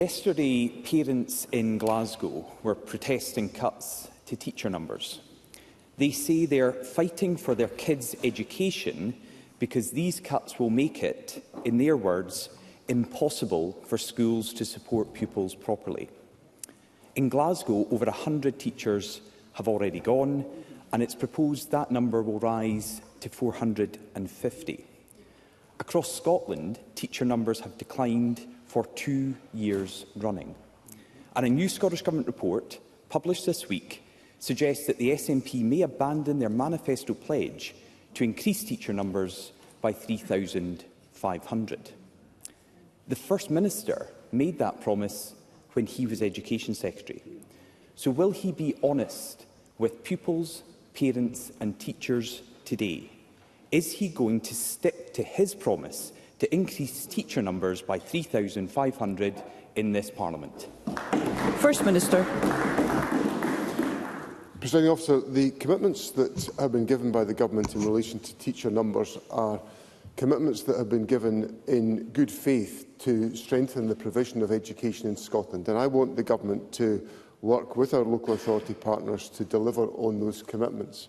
Yesterday, parents in Glasgow were protesting cuts to teacher numbers. They say they're fighting for their kids' education because these cuts will make it, in their words, impossible for schools to support pupils properly. In Glasgow, over 100 teachers have already gone, and it's proposed that number will rise to 450. Across Scotland, teacher numbers have declined for 2 years running. And a new Scottish Government report, published this week, suggests that the SNP may abandon their manifesto pledge to increase teacher numbers by 3,500. The First Minister made that promise when he was Education Secretary. So will he be honest with pupils, parents and teachers today? Is he going to stick to his promise to increase teacher numbers by 3,500 in this Parliament? First Minister. Presiding Officer, the commitments that have been given by the Government in relation to teacher numbers are commitments that have been given in good faith to strengthen the provision of education in Scotland. And I want the Government to work with our local authority partners to deliver on those commitments.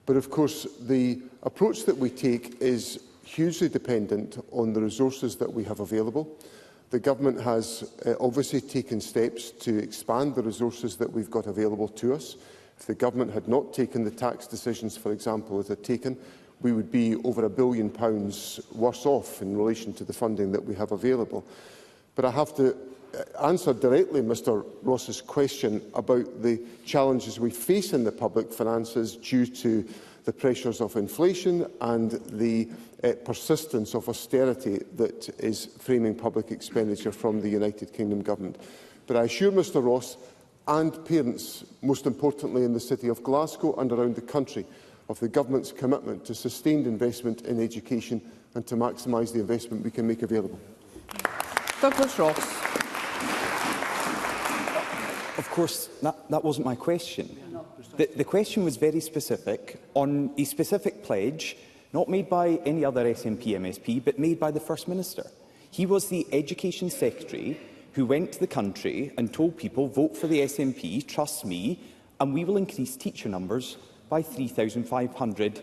But of course, the approach that we take is hugely dependent on the resources that we have available. The Government has obviously taken steps to expand the resources that we've got available to us. If the Government had not taken the tax decisions, for example, it had taken, we would be over £1 billion worse off in relation to the funding that we have available. But I have to answer directly Mr Ross's question about the challenges we face in the public finances due to the pressures of inflation and the persistence of austerity that is framing public expenditure from the United Kingdom Government. But I assure Mr Ross and parents, most importantly in the City of Glasgow and around the country, of the Government's commitment to sustained investment in education and to maximise the investment we can make available. Douglas Ross. Of course, that wasn't my question. The question was very specific on a specific pledge, not made by any other SNP MSP, but made by the First Minister. He was the Education Secretary who went to the country and told people, vote for the SNP, trust me, and we will increase teacher numbers by 3,500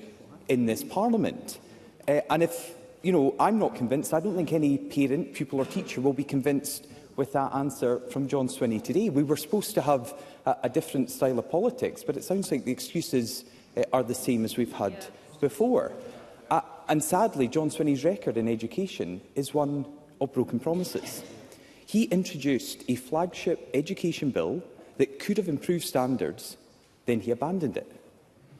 in this Parliament. And if I'm not convinced, I don't think any parent, pupil or teacher will be convinced with that answer from John Swinney today. We were supposed to have a different style of politics, but it sounds like the excuses are the same as we've had before. And sadly, John Swinney's record in education is one of broken promises. He introduced a flagship education bill that could have improved standards, then he abandoned it.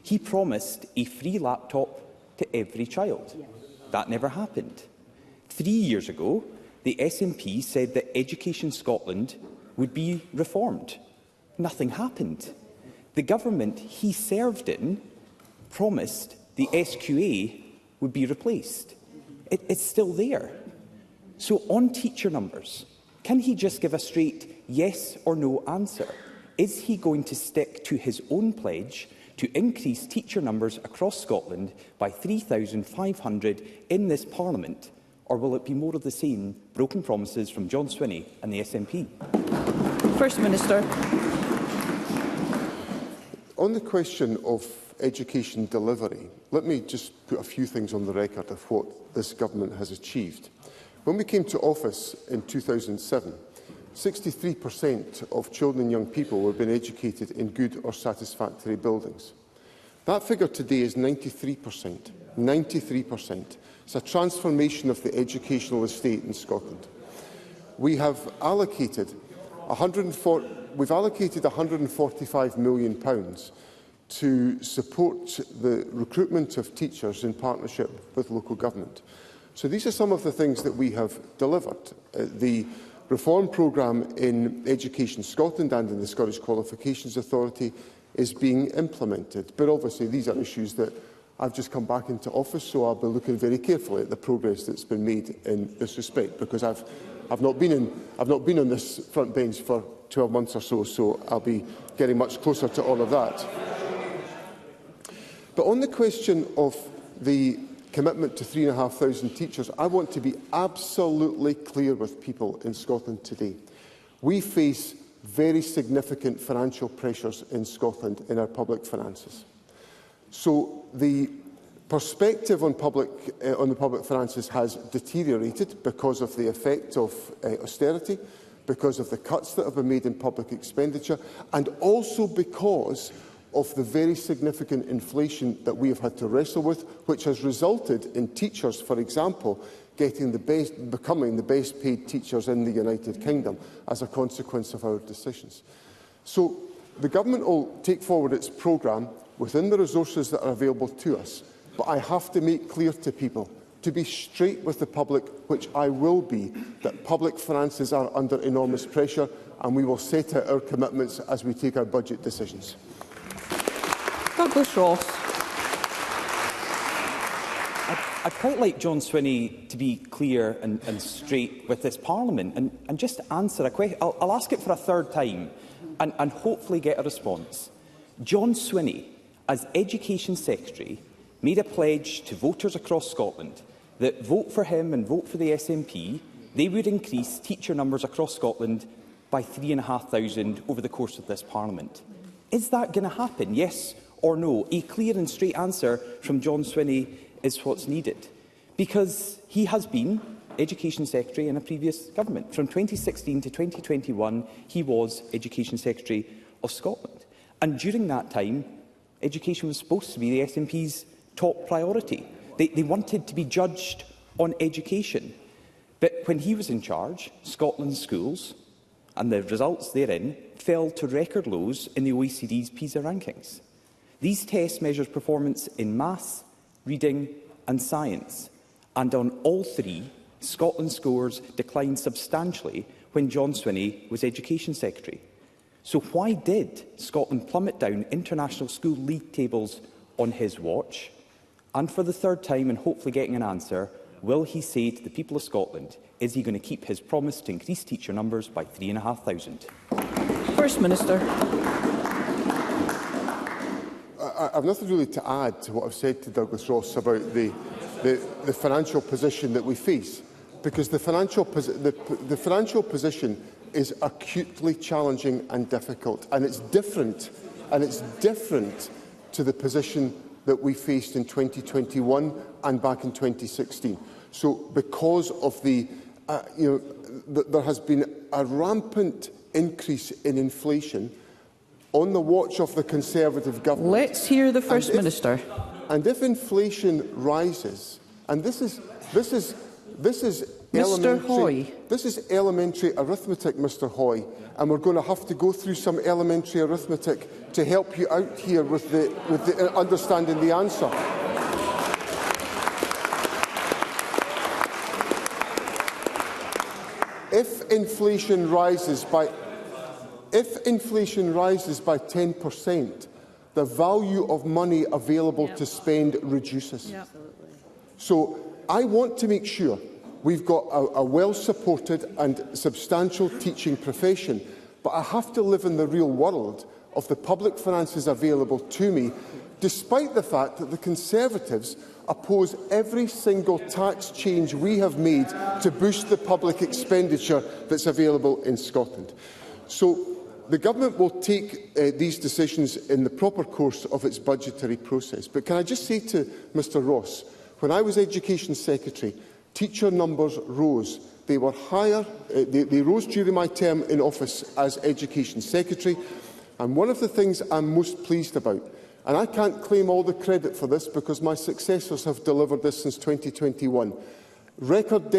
He promised a free laptop to every child. That never happened. 3 years ago, the SNP said that Education Scotland would be reformed. Nothing happened. The government he served in promised the SQA would be replaced. It's still there. So on teacher numbers, can he just give a straight yes or no answer? Is he going to stick to his own pledge to increase teacher numbers across Scotland by 3,500 in this Parliament, or will it be more of the same broken promises from John Swinney and the SNP? First Minister. On the question of education delivery, let me just put a few things on the record of what this Government has achieved. When we came to office in 2007, 63% of children and young people were being educated in good or satisfactory buildings. That figure today is 93%. 93%. It's a transformation of the educational estate in Scotland. We have allocated £145 million to support the recruitment of teachers in partnership with local government. So these are some of the things that we have delivered. The reform programme in Education Scotland and in the Scottish Qualifications Authority is being implemented. But obviously these are issues that I've just come back into office, so I'll be looking very carefully at the progress that's been made in this respect, because I've not been on this front bench for 12 months or so I'll be getting much closer to all of that. But on the question of the commitment to 3,500 teachers, I want to be absolutely clear with people in Scotland today. We face very significant financial pressures in Scotland in our public finances. So the perspective on the public finances has deteriorated because of the effect of austerity, because of the cuts that have been made in public expenditure, and also because of the very significant inflation that we have had to wrestle with, which has resulted in teachers, for example, becoming the best paid teachers in the United Kingdom as a consequence of our decisions. So the Government will take forward its programme within the resources that are available to us, but I have to make clear to people, to be straight with the public, which I will be, that public finances are under enormous pressure, and we will set out our commitments as we take our budget decisions. Douglas Ross. I'd quite like John Swinney to be clear and straight with this Parliament and just answer a question. I'll ask it for a third time and hopefully get a response. John Swinney, as Education Secretary, made a pledge to voters across Scotland that vote for him and vote for the SNP, they would increase teacher numbers across Scotland by 3,500 over the course of this Parliament. Is that going to happen, yes or no? A clear and straight answer from John Swinney is what's needed, because he has been Education Secretary in a previous government. From 2016 to 2021, he was Education Secretary of Scotland. And during that time, education was supposed to be the SNP's top priority. They wanted to be judged on education. But when he was in charge, Scotland's schools and the results therein fell to record lows in the OECD's PISA rankings. These tests measure performance in maths, reading and science, and on all three, Scotland's scores declined substantially when John Swinney was Education Secretary. So why did Scotland plummet down international school league tables on his watch? And for the third time, and hopefully getting an answer, will he say to the people of Scotland, is he going to keep his promise to increase teacher numbers by 3,500? First Minister. I've nothing really to add to what I've said to Douglas Ross about the financial position that we face, because the financial position is acutely challenging and difficult, and it's different to the position that we faced in 2021 and back in 2016. So, because of there has been a rampant increase in inflation on the watch of the Conservative government. Let's hear the First Minister. And if inflation rises, and this is Mr. Hoy. This is elementary arithmetic, Mr. Hoy, and we're going to have to go through some elementary arithmetic to help you out here with the understanding the answer. If inflation rises by 10%, the value of money available to spend reduces. So I want to make sure we've got a well-supported and substantial teaching profession, but I have to live in the real world of the public finances available to me, despite the fact that the Conservatives oppose every single tax change we have made to boost the public expenditure that's available in Scotland. So the Government will take these decisions in the proper course of its budgetary process. But can I just say to Mr Ross, when I was Education Secretary, teacher numbers rose. They were higher. They rose during my term in office as Education Secretary. And one of the things I'm most pleased about, and I can't claim all the credit for this because my successors have delivered this since 2021, record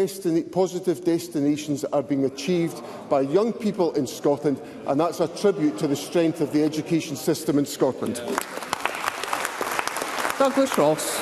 positive destinations are being achieved by young people in Scotland, and that's a tribute to the strength of the education system in Scotland. Douglas Ross.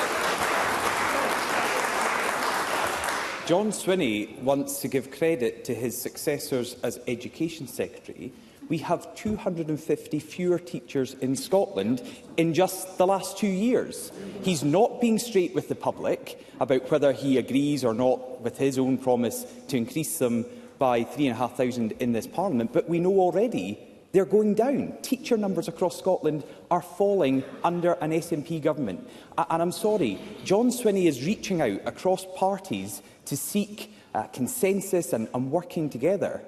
John Swinney wants to give credit to his successors as Education Secretary. We have 250 fewer teachers in Scotland in just the last 2 years. He's not being straight with the public about whether he agrees or not with his own promise to increase them by 3,500 in this Parliament, but we know already they're going down. Teacher numbers across Scotland are falling under an SNP government. And I'm sorry, John Swinney is reaching out across parties to seek consensus and working together.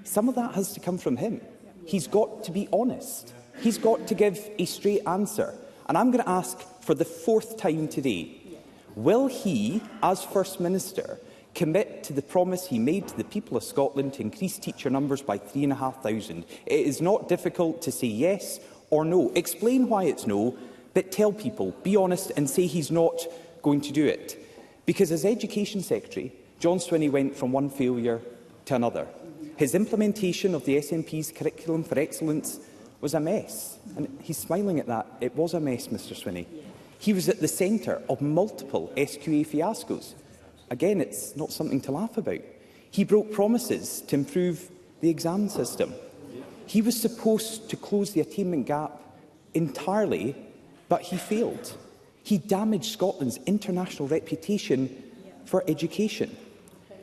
some of that has to come from him. He's got to be honest. He's got to give a straight answer. And I'm going to ask for the 4th time today, will he, as First Minister, commit to the promise he made to the people of Scotland to increase teacher numbers by 3,500? It is not difficult to say yes or no. Explain why it's no, but tell people, be honest and say he's not going to do it. Because as Education Secretary, John Swinney went from one failure to another. His implementation of the SNP's Curriculum for Excellence was a mess. And he's smiling at that. It was a mess, Mr Swinney. He was at the centre of multiple SQA fiascos. Again, it's not something to laugh about. He broke promises to improve the exam system. He was supposed to close the attainment gap entirely, but he failed. He damaged Scotland's international reputation for education.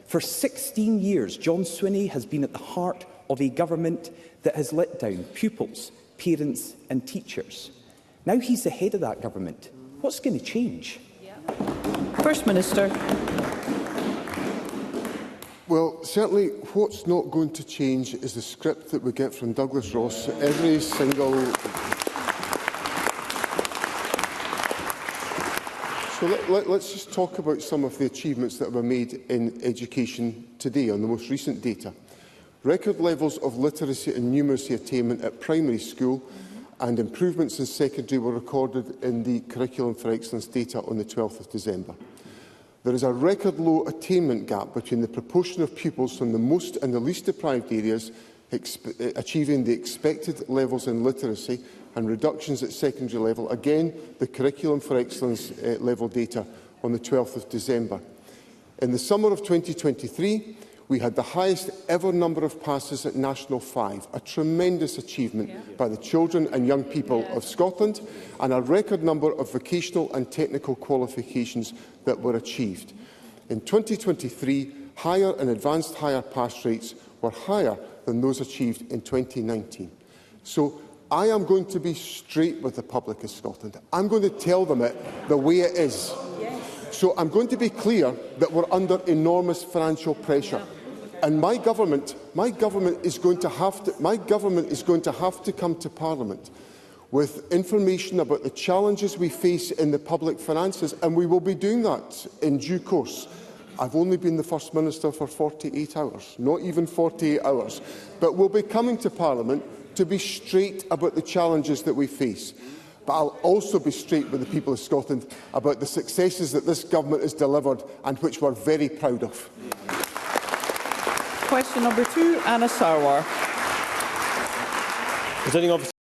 For 16 years, John Swinney has been at the heart of a government that has let down pupils, parents and teachers. Now he's the head of that government. What's going to change? First Minister. Well, certainly what's not going to change is the script that we get from Douglas Ross every single... So let's just talk about some of the achievements that were made in education today on the most recent data. Record levels of literacy and numeracy attainment at primary school and improvements in secondary were recorded in the Curriculum for Excellence data on the 12th of December. There is a record low attainment gap between the proportion of pupils from the most and the least deprived areas achieving the expected levels in literacy and reductions at secondary level. Again, the Curriculum for Excellence level data on the 12th of December. In the summer of 2023, we had the highest ever number of passes at National 5, a tremendous achievement by the children and young people of Scotland, and a record number of vocational and technical qualifications that were achieved. In 2023, higher and advanced higher pass rates were higher than those achieved in 2019. So I am going to be straight with the public of Scotland. I'm going to tell them it the way it is. So I'm going to be clear that we're under enormous financial pressure. And my government is going to have to come to Parliament with information about the challenges we face in the public finances, and we will be doing that in due course. I've only been the First Minister for 48 hours, not even 48 hours, but we'll be coming to Parliament to be straight about the challenges that we face. But I'll also be straight with the people of Scotland about the successes that this government has delivered and which we're very proud of. Question number 2, Anna Sarwar. Presiding Officer.